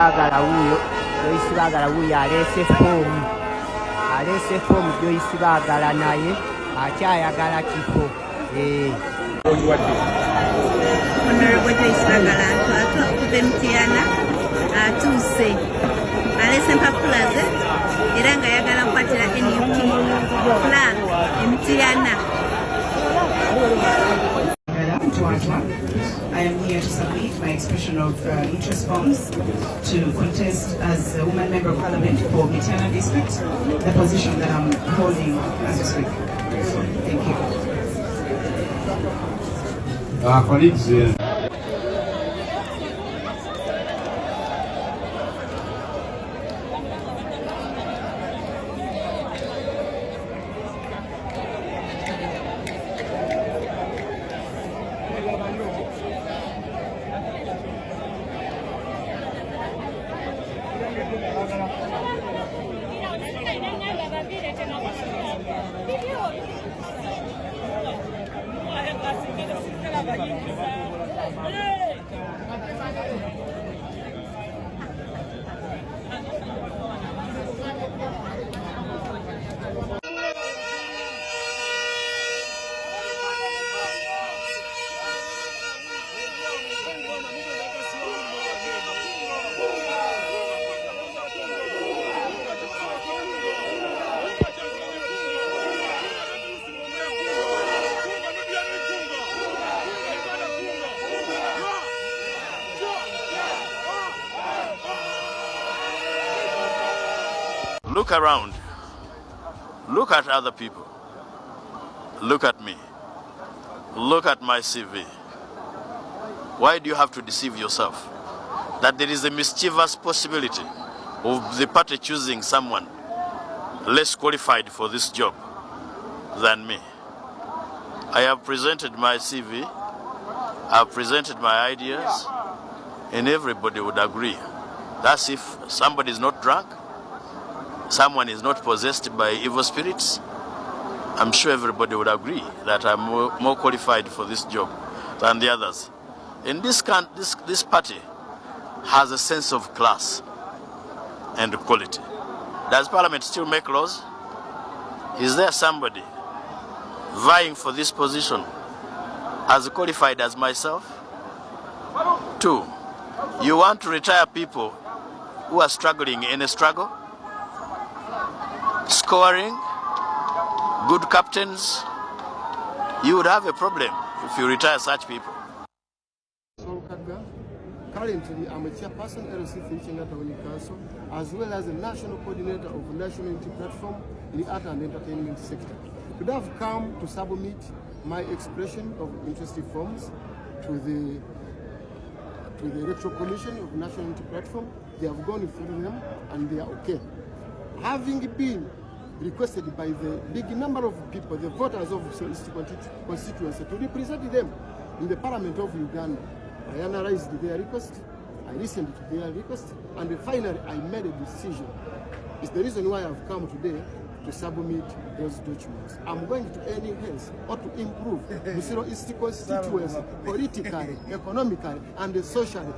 Bagala wuyo, Joyce Bagala wuyo alese fomu Joyce Bagala naye akyayagala kifo. Honorable Joyce Bagala okuva Mutiana atuuse alese empapulaze era nga ayagala kukwatira NUP plan Mutiana. I am here to submit my expression of interest forms to contest as a woman member of parliament for Mitiana district, the position that I'm holding as we speak. Thank you. Colleagues, look around. Look at other people. Look at me. Look at my CV. Why do you have to deceive yourself? That there is a mischievous possibility of the party choosing someone less qualified for this job than me. I have presented my CV, I have presented my ideas, and everybody would agree. That's if somebody is not drunk, someone is not possessed by evil spirits. I'm sure everybody would agree that I'm more qualified for this job than the others. In this party has a sense of class and quality. Does Parliament still make laws? Is there somebody vying for this position as qualified as myself? 2, you want to retire people who are struggling in a struggle? Scoring, good captains, you would have a problem if you retire such people. Currently, I'm a chairperson LC Town Council, as well as a national coordinator of the National Unity Platform in the art and entertainment sector. Today I've come to submit my expression of interest forms to the Electoral Commission of National Unity Platform. They have gone through them and they are okay. Having been requested by the big number of people, the voters of East constituency, to represent them in the Parliament of Uganda, I analyzed their request, I listened to their request, and finally I made a decision. It's the reason why I've come today to submit those documents. I'm going to enhance or to improve Busiro East constituency politically, economically, and socially.